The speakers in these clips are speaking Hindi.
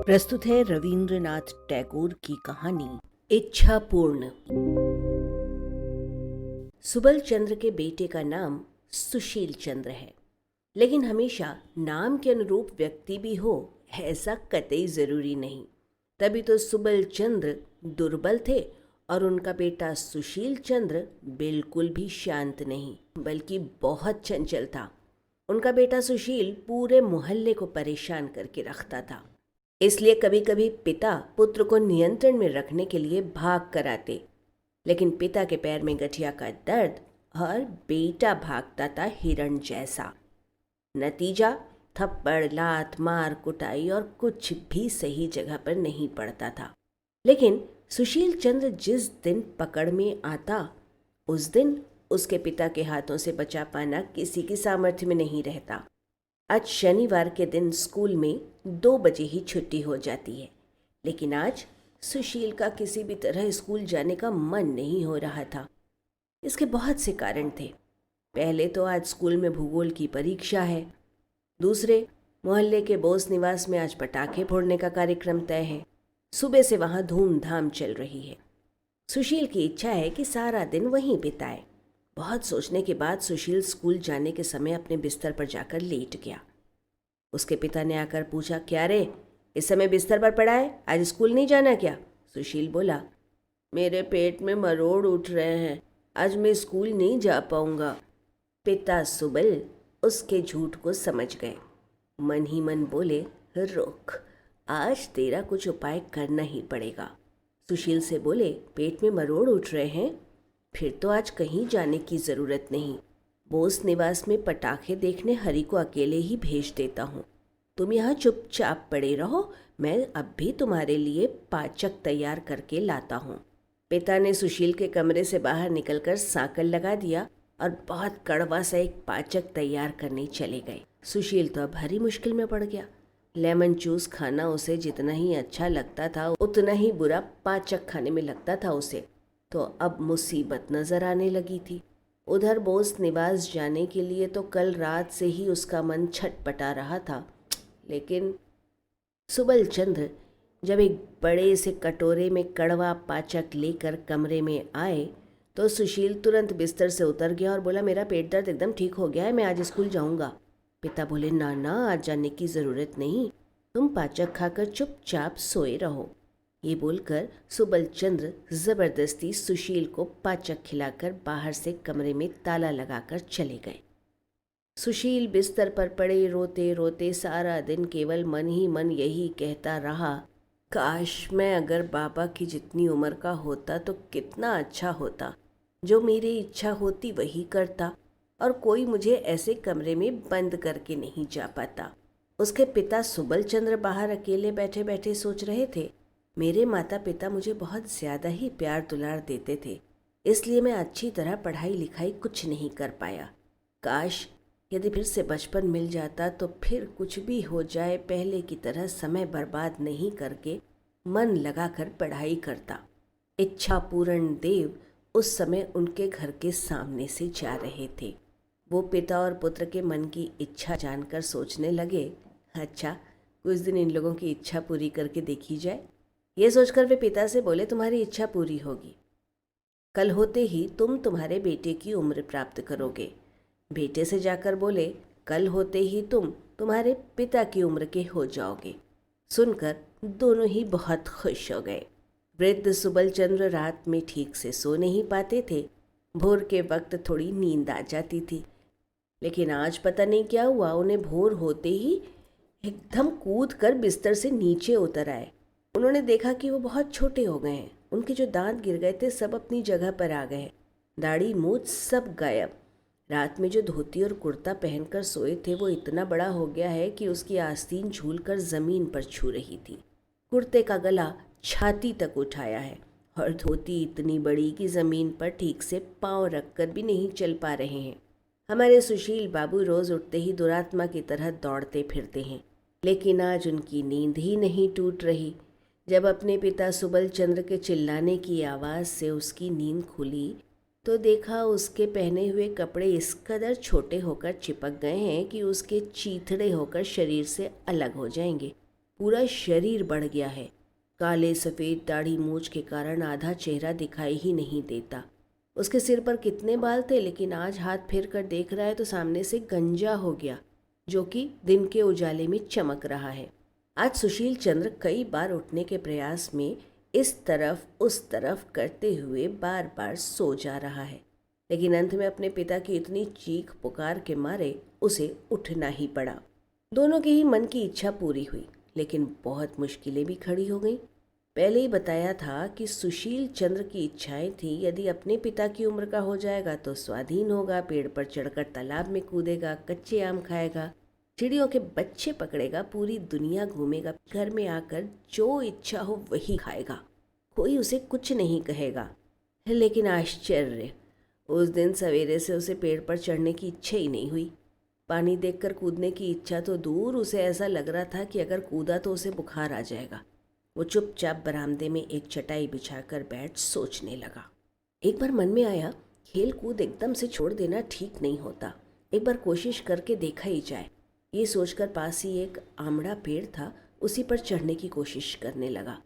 प्रस्तुत है रवींद्रनाथ टैगोर की कहानी इच्छा पूर्ण। सुबल चंद्र के बेटे का नाम सुशील चंद्र है, लेकिन हमेशा नाम के अनुरूप व्यक्ति भी हो ऐसा कतई जरूरी नहीं। तभी तो सुबल चंद्र दुर्बल थे और उनका बेटा सुशील चंद्र बिल्कुल भी शांत नहीं, बल्कि बहुत चंचल था। उनका बेटा सुशील पूरे मोहल्ले को परेशान करके रखता था। इसलिए कभी कभी पिता पुत्र को नियंत्रण में रखने के लिए भाग कर आते, लेकिन पिता के पैर में गठिया का दर्द और बेटा भागता था हिरण जैसा। नतीजा थप्पड़, लात, मार, कुटाई और कुछ भी सही जगह पर नहीं पड़ता था। लेकिन सुशील चंद्र जिस दिन पकड़ में आता, उस दिन उसके पिता के हाथों से बचा पाना किसी की सामर्थ्य में नहीं रहता। आज शनिवार के दिन स्कूल में 2 बजे ही छुट्टी हो जाती है, लेकिन आज सुशील का किसी भी तरह स्कूल जाने का मन नहीं हो रहा था। इसके बहुत से कारण थे। पहले तो आज स्कूल में भूगोल की परीक्षा है। दूसरे, मोहल्ले के बोस निवास में आज पटाखे फोड़ने का कार्यक्रम तय है। सुबह से वहाँ धूमधाम चल रही है। सुशील की इच्छा है कि सारा दिन वहीं बिताए। बहुत सोचने के बाद सुशील स्कूल जाने के समय अपने बिस्तर पर जाकर लेट गया। उसके पिता ने आकर पूछा, क्या रे, इस समय बिस्तर पर पड़ा है, आज स्कूल नहीं जाना क्या? सुशील बोला, मेरे पेट में मरोड़ उठ रहे हैं, आज मैं स्कूल नहीं जा पाऊंगा। पिता सुबल उसके झूठ को समझ गए। मन ही मन बोले, रुक, आज तेरा कुछ उपाय करना ही पड़ेगा। सुशील से बोले, पेट में मरोड़ उठ रहे हैं, फिर तो आज कहीं जाने की ज़रूरत नहीं। बोस निवास में पटाखे देखने हरि को अकेले ही भेज देता हूँ। तुम यहाँ चुपचाप पड़े रहो, मैं अब भी तुम्हारे लिए पाचक तैयार करके लाता हूँ। पिता ने सुशील के कमरे से बाहर निकलकर सांकल लगा दिया और बहुत कड़वा सा एक पाचक तैयार करने चले गए। सुशील तो अब भारी मुश्किल में पड़ गया। लेमन जूस खाना उसे जितना ही अच्छा लगता था, उतना ही बुरा पाचक खाने में लगता था उसे। तो अब मुसीबत नजर आने लगी थी। उधर बोस निवास जाने के लिए तो कल रात से ही उसका मन छटपटा रहा था, लेकिन सुबल चंद्र जब एक बड़े से कटोरे में कड़वा पाचक लेकर कमरे में आए तो सुशील तुरंत बिस्तर से उतर गया और बोला, मेरा पेट दर्द एकदम ठीक हो गया है, मैं आज स्कूल जाऊंगा। पिता बोले, ना ना, आज जाने की ज़रूरत नहीं, तुम पाचक खाकर चुपचाप सोए रहो। ये बोलकर सुबल चंद्र जबरदस्ती सुशील को पाचक खिलाकर बाहर से कमरे में ताला लगाकर चले गए। सुशील बिस्तर पर पड़े रोते रोते सारा दिन केवल मन ही मन यही कहता रहा, काश मैं अगर बाबा की जितनी उम्र का होता तो कितना अच्छा होता। जो मेरी इच्छा होती वही करता और कोई मुझे ऐसे कमरे में बंद करके नहीं जा पाता। उसके पिता सुबल चंद्र बाहर अकेले बैठे बैठे सोच रहे थे, मेरे माता पिता मुझे बहुत ज़्यादा ही प्यार दुलार देते थे, इसलिए मैं अच्छी तरह पढ़ाई लिखाई कुछ नहीं कर पाया। काश यदि फिर से बचपन मिल जाता तो फिर कुछ भी हो जाए, पहले की तरह समय बर्बाद नहीं करके मन लगाकर पढ़ाई करता। इच्छा पूर्ण देव उस समय उनके घर के सामने से जा रहे थे। वो पिता और पुत्र के मन की इच्छा जानकर सोचने लगे, अच्छा, कुछ दिन इन लोगों की इच्छा पूरी करके देखी जाए। ये सोचकर वे पिता से बोले, तुम्हारी इच्छा पूरी होगी। कल होते ही तुम तुम्हारे बेटे की उम्र प्राप्त करोगे। बेटे से जाकर बोले, कल होते ही तुम तुम्हारे पिता की उम्र के हो जाओगे। सुनकर दोनों ही बहुत खुश हो गए। वृद्ध सुबल चंद्र रात में ठीक से सो नहीं पाते थे। भोर के वक्त थोड़ी नींद आ जाती थी, लेकिन आज पता नहीं क्या हुआ, उन्हें भोर होते ही एकदम कूद कर बिस्तर से नीचे उतर आए। उन्होंने देखा कि वो बहुत छोटे हो गए हैं। उनके जो दांत गिर गए थे सब अपनी जगह पर आ गए, दाढ़ी मूछ सब गायब। रात में जो धोती और कुर्ता पहनकर सोए थे वो इतना बड़ा हो गया है कि उसकी आस्तीन झूलकर जमीन पर छू रही थी। कुर्ते का गला छाती तक उठाया है और धोती इतनी बड़ी कि जमीन पर ठीक से पांव रखकर भी नहीं चल पा रहे हैं। हमारे सुशील बाबू रोज उठते ही दुरात्मा की तरह दौड़ते फिरते हैं, लेकिन आज उनकी नींद ही नहीं टूट रही। जब अपने पिता सुबल चंद्र के चिल्लाने की आवाज़ से उसकी नींद खुली तो देखा उसके पहने हुए कपड़े इस कदर छोटे होकर चिपक गए हैं कि उसके चीथड़े होकर शरीर से अलग हो जाएंगे। पूरा शरीर बढ़ गया है। काले सफ़ेद दाढ़ी मूछ के कारण आधा चेहरा दिखाई ही नहीं देता। उसके सिर पर कितने बाल थे, लेकिन आज हाथ फेर कर देख रहा है तो सामने से गंजा हो गया, जो कि दिन के उजाले में चमक रहा है। आज सुशील चंद्र कई बार उठने के प्रयास में इस तरफ उस तरफ करते हुए बार बार सो जा रहा है, लेकिन अंत में अपने पिता की इतनी चीख पुकार के मारे उसे उठना ही पड़ा। दोनों के ही मन की इच्छा पूरी हुई, लेकिन बहुत मुश्किलें भी खड़ी हो गईं। पहले ही बताया था कि सुशील चंद्र की इच्छाएं थी, यदि अपने पिता की उम्र का हो जाएगा तो स्वाधीन होगा, पेड़ पर चढ़कर तालाब में कूदेगा, कच्चे आम खाएगा, चिड़ियों के बच्चे पकड़ेगा, पूरी दुनिया घूमेगा, घर में आकर जो इच्छा हो वही खाएगा, कोई उसे कुछ नहीं कहेगा। लेकिन आश्चर्य, उस दिन सवेरे से उसे पेड़ पर चढ़ने की इच्छा ही नहीं हुई। पानी देखकर कूदने की इच्छा तो दूर, उसे ऐसा लग रहा था कि अगर कूदा तो उसे बुखार आ जाएगा। वो चुपचाप बरामदे में एक चटाई बिछाकर बैठ सोचने लगा। एक बार मन में आया, खेल कूद एकदम से छोड़ देना ठीक नहीं होता, एक बार कोशिश करके देखा ही जाए। ये सोचकर पास ही एक आमड़ा पेड़ था, उसी पर चढ़ने की कोशिश करने लगा।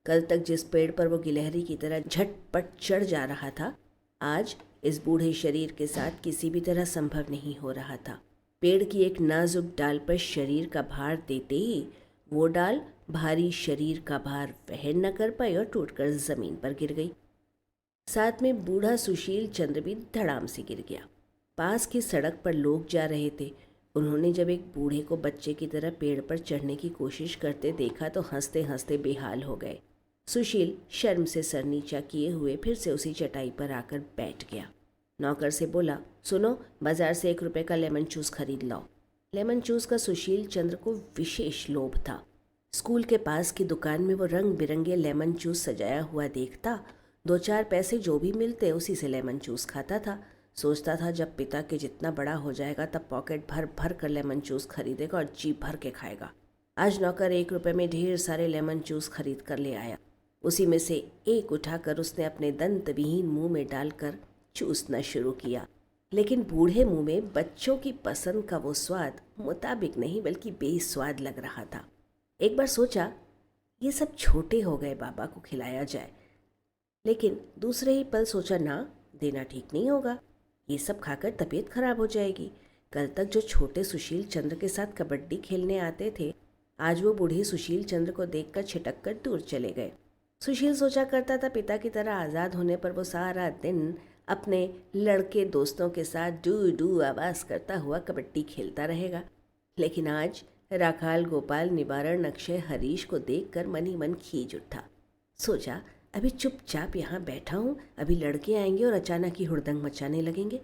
कल तक जिस पेड़ पर वो गिलहरी की तरह झटपट चढ़ जा रहा था, आज इस बूढ़े शरीर के साथ किसी भी तरह संभव नहीं हो रहा था। पेड़ की एक नाजुक डाल पर शरीर का भार देते ही वो डाल भारी शरीर का भार वहन न कर पाई और टूटकर जमीन पर गिर गई। साथ में बूढ़ा सुशील चंद्र भी धड़ाम से गिर गया। पास की सड़क पर लोग जा रहे थे। उन्होंने जब एक बूढ़े को बच्चे की तरह पेड़ पर चढ़ने की कोशिश करते देखा तो हंसते हंसते बेहाल हो गए। सुशील शर्म से सर नीचा किए हुए फिर से उसी चटाई पर आकर बैठ गया। नौकर से बोला, सुनो, बाजार से 1 रुपए का लेमन जूस खरीद लाओ। लेमन जूस का सुशील चंद्र को विशेष लोभ था। स्कूल के पास की दुकान में वो रंग बिरंगे लेमन जूस सजाया हुआ देखता, 2-4 पैसे जो भी मिलते उसी से लेमन जूस खाता था। सोचता था जब पिता के जितना बड़ा हो जाएगा तब पॉकेट भर भर कर लेमन जूस खरीदेगा और जी भर के खाएगा। आज नौकर 1 रुपए में ढेर सारे लेमन जूस खरीद कर ले आया। उसी में से एक उठाकर उसने अपने दंत विहीन मुंह में डालकर चूसना शुरू किया, लेकिन बूढ़े मुंह में बच्चों की पसंद का वो स्वाद मुताबिक नहीं बल्कि बेस्वाद लग रहा था। एक बार सोचा ये सब छोटे हो गए, बाबा को खिलाया जाए, लेकिन दूसरे ही पल सोचा ना, देना ठीक नहीं होगा, ये सब खाकर तबीयत खराब हो जाएगी। कल तक जो छोटे सुशील चंद्र के साथ कबड्डी खेलने आते थे, आज वो बूढ़े सुशील चंद्र को देखकर छिटक कर दूर चले गए। सुशील सोचा करता था पिता की तरह आज़ाद होने पर वो सारा दिन अपने लड़के दोस्तों के साथ डू डू आवाज़ करता हुआ कबड्डी खेलता रहेगा, लेकिन आज राखाल गोपाल निवारण अक्षय हरीश को देखकर मन ही मन खींच उठा। सोचा अभी चुपचाप यहाँ बैठा हूँ, अभी लड़के आएंगे और अचानक ही हुड़दंग मचाने लगेंगे।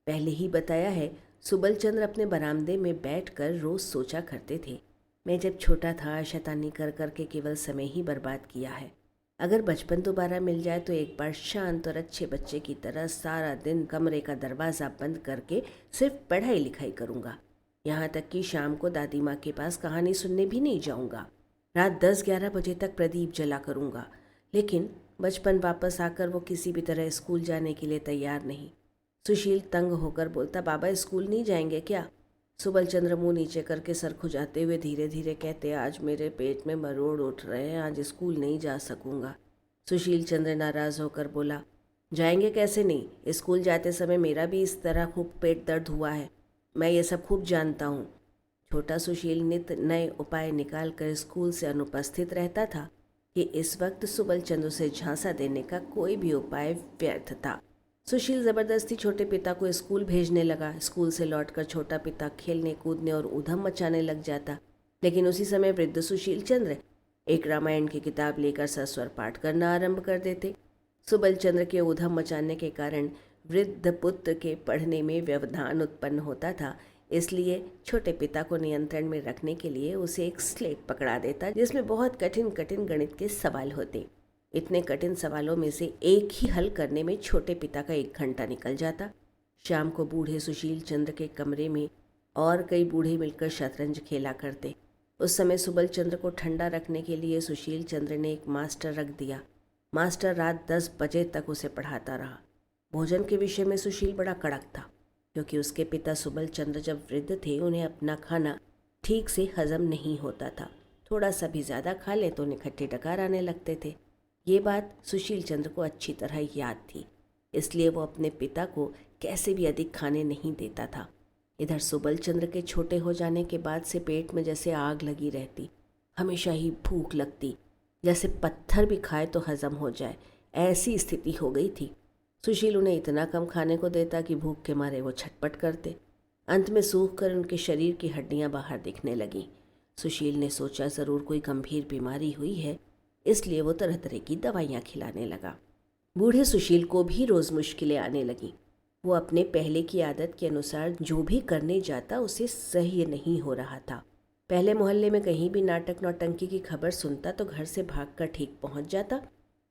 पहले ही बताया है, सुबल चंद्र अपने बरामदे में बैठकर रोज सोचा करते थे, मैं जब छोटा था शैतानी कर कर के केवल समय ही बर्बाद किया है। अगर बचपन दोबारा मिल जाए तो एक बार शांत और अच्छे बच्चे की तरह सारा दिन कमरे का दरवाज़ा बंद करके सिर्फ पढ़ाई लिखाई करूँगा। यहाँ तक कि शाम को दादी माँ के पास कहानी सुनने भी नहीं जाऊँगा। रात 10-11 बजे तक प्रदीप जला करूँगा। लेकिन बचपन वापस आकर वो किसी भी तरह स्कूल जाने के लिए तैयार नहीं। सुशील तंग होकर बोलता, बाबा स्कूल नहीं जाएंगे क्या? सुबल चंद्र मुँह नीचे करके सर खुजाते हुए धीरे धीरे कहते, आज मेरे पेट में मरोड़ उठ रहे हैं, आज स्कूल नहीं जा सकूँगा। सुशील चंद्र नाराज़ होकर बोला, जाएंगे कैसे नहीं, स्कूल जाते समय मेरा भी इस तरह खूब पेट दर्द हुआ है, मैं ये सब खूब जानता हूँ। छोटा सुशील नित नए उपाय निकाल कर स्कूल से अनुपस्थित रहता था कि इस वक्त सुबल चंद्र से झांसा देने का कोई भी उपाय व्यर्थ था। सुशील ज़बरदस्ती छोटे पिता को स्कूल भेजने लगा। स्कूल से लौटकर छोटा पिता खेलने कूदने और ऊधम मचाने लग जाता, लेकिन उसी समय वृद्ध सुशील चंद्र एक रामायण की किताब लेकर सस्वर पाठ करना आरंभ कर देते। सुबल चंद्र के ऊधम मचाने के कारण वृद्ध पुत्र के पढ़ने में व्यवधान उत्पन्न होता था, इसलिए छोटे पिता को नियंत्रण में रखने के लिए उसे एक स्लेट पकड़ा देता जिसमें बहुत कठिन कठिन गणित के सवाल होते। इतने कठिन सवालों में से एक ही हल करने में छोटे पिता का 1 घंटा निकल जाता। शाम को बूढ़े सुशील चंद्र के कमरे में और कई बूढ़े मिलकर शतरंज खेला करते। उस समय सुबल चंद्र को ठंडा रखने के लिए सुशील चंद्र ने एक मास्टर रख दिया। मास्टर रात 10 बजे तक उसे पढ़ाता रहा। भोजन के विषय में सुशील बड़ा कड़क था, क्योंकि उसके पिता सुबल चंद्र जब वृद्ध थे उन्हें अपना खाना ठीक से हजम नहीं होता था। थोड़ा सा भी ज़्यादा खा ले तो उन्हें खट्टे डकार आने लगते थे। ये बात सुशील चंद्र को अच्छी तरह याद थी, इसलिए वो अपने पिता को कैसे भी अधिक खाने नहीं देता था। इधर सुबल चंद्र के छोटे हो जाने के बाद से पेट में जैसे आग लगी रहती, हमेशा ही भूख लगती, जैसे पत्थर भी खाए तो हजम हो जाए, ऐसी स्थिति हो गई थी। सुशील उन्हें इतना कम खाने को देता कि भूख के मारे वो छटपट करते। अंत में सूख कर उनके शरीर की हड्डियां बाहर दिखने लगीं। सुशील ने सोचा ज़रूर कोई गंभीर बीमारी हुई है, इसलिए वो तरह तरह की दवाइयाँ खिलाने लगा। बूढ़े सुशील को भी रोज़ मुश्किलें आने लगीं। वो अपने पहले की आदत के अनुसार जो भी करने जाता उसे सही नहीं हो रहा था। पहले मोहल्ले में कहीं भी नाटक नौटंकी की खबर सुनता तो घर से भागकर ठीक पहुंच जाता,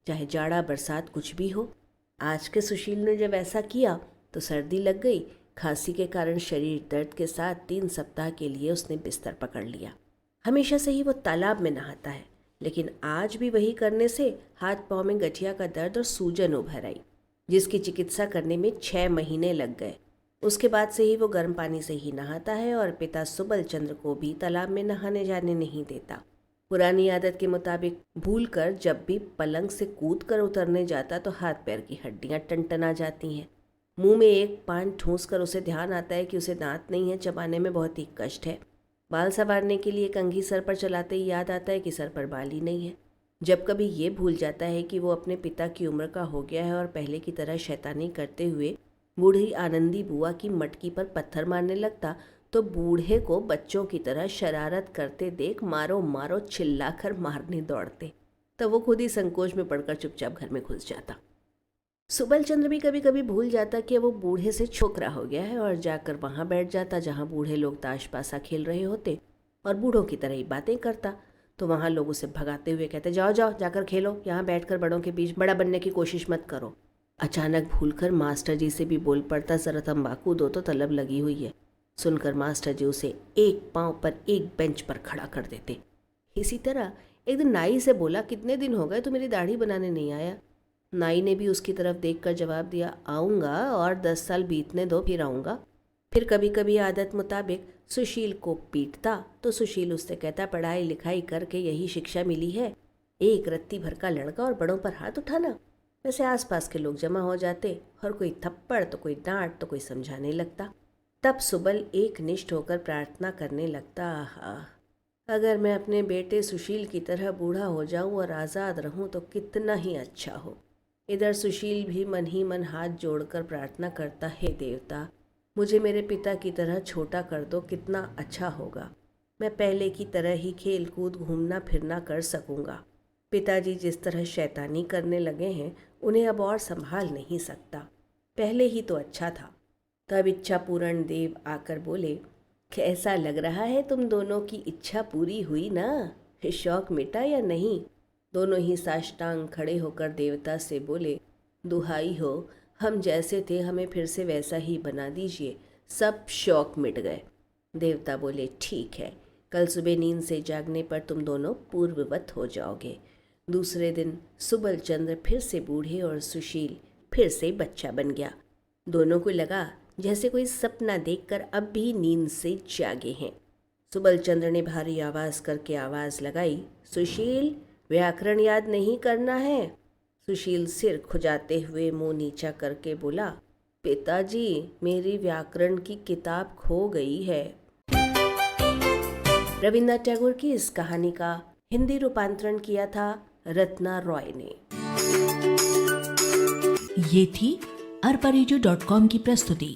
चाहे जाड़ा बरसात कुछ भी हो। आज के सुशील ने जब ऐसा किया तो सर्दी लग गई। खांसी के कारण शरीर दर्द के साथ 3 सप्ताह के लिए उसने बिस्तर पकड़ लिया। हमेशा से ही वो तालाब में नहाता है, लेकिन आज भी वही करने से हाथ पाँव में गठिया का दर्द और सूजन उभर आई, जिसकी चिकित्सा करने में 6 महीने लग गए। उसके बाद से ही वो गर्म पानी से ही नहाता है और पिता सुबल चंद्र को भी तालाब में नहाने जाने नहीं देता। पुरानी आदत के मुताबिक भूलकर जब भी पलंग से कूद कर उतरने जाता तो हाथ पैर की हड्डियां टनटना जाती हैं। मुंह में एक पान ठूंस कर उसे ध्यान आता है कि उसे दांत नहीं है, चबाने में बहुत ही कष्ट है। बाल संवारने के लिए कंघी सर पर चलाते ही याद आता है कि सर पर बाल ही नहीं है। जब कभी ये भूल जाता है कि वो अपने पिता की उम्र का हो गया है और पहले की तरह शैतानी करते हुए बूढ़ी आनंदी बुआ की मटकी पर पत्थर मारने लगता, तो बूढ़े को बच्चों की तरह शरारत करते देख मारो मारो चिल्लाकर मारने दौड़ते। तब वो खुद ही संकोच में पड़कर चुपचाप घर में घुस जाता। सुबल चंद्र भी कभी कभी भूल जाता कि वो बूढ़े से छोकरा हो गया है और जाकर वहाँ बैठ जाता जहाँ बूढ़े लोग ताश पासा खेल रहे होते और बूढ़ों की तरह ही बातें करता। तो वहाँ लोग उसे भगाते हुए कहते, जाओ जाओ जाकर खेलो, यहाँ बैठकर बड़ों के बीच बड़ा बनने की कोशिश मत करो। अचानक भूलकर मास्टर जी से भी बोल पड़ता, जरा तंबाकू दो तो तलब लगी हुई है। सुनकर मास्टर जी उसे एक पाँव पर एक बेंच पर खड़ा कर देते। इसी तरह एक दिन नाई से बोला, कितने दिन हो गए तू मेरी दाढ़ी बनाने नहीं आया। नाई ने भी उसकी तरफ देखकर जवाब दिया, आऊँगा और 10 साल बीतने दो फिर आऊँगा। फिर कभी कभी आदत मुताबिक सुशील को पीटता तो सुशील उससे कहता, पढ़ाई लिखाई करके यही शिक्षा मिली है, एक रत्ती भर का लड़का और बड़ों पर हाथ उठाना। वैसे आसपास के लोग जमा हो जाते और कोई थप्पड़ तो कोई डांट तो कोई समझाने लगता। तब सुबल एक निष्ठ होकर प्रार्थना करने लगता, आहा, अगर मैं अपने बेटे सुशील की तरह बूढ़ा हो जाऊं और आज़ाद रहूं तो कितना ही अच्छा हो। इधर सुशील भी मन ही मन हाथ जोड़कर प्रार्थना करता, हे देवता, मुझे मेरे पिता की तरह छोटा कर दो, कितना अच्छा होगा। मैं पहले की तरह ही खेल कूद घूमना फिरना कर सकूँगा। पिताजी जिस तरह शैतानी करने लगे हैं उन्हें अब और संभाल नहीं सकता, पहले ही तो अच्छा था। तब इच्छा पूर्ण देव आकर बोले, कैसा लग रहा है तुम दोनों की इच्छा पूरी हुई ना, शौक मिटा या नहीं। दोनों ही साष्टांग खड़े होकर देवता से बोले, दुहाई हो, हम जैसे थे हमें फिर से वैसा ही बना दीजिए, सब शौक मिट गए। देवता बोले, ठीक है, कल सुबह नींद से जागने पर तुम दोनों पूर्ववत हो जाओगे। दूसरे दिन सुबल चंद्र फिर से बूढ़े और सुशील फिर से बच्चा बन गया। दोनों को लगा जैसे कोई सपना देखकर अब भी नींद से जागे हैं। सुबल चंद्र ने भारी आवाज़ करके आवाज़ लगाई, सुशील, व्याकरण याद नहीं करना है। सुशील सिर खुजाते हुए मुंह नीचा करके बोला, पिताजी, मेरी व्याकरण की किताब खो गई है। रविन्द्रनाथ टैगोर की इस कहानी का हिंदी रूपांतरण किया था रत्ना रॉय ने। ये थी arparejo.com की प्रस्तुति।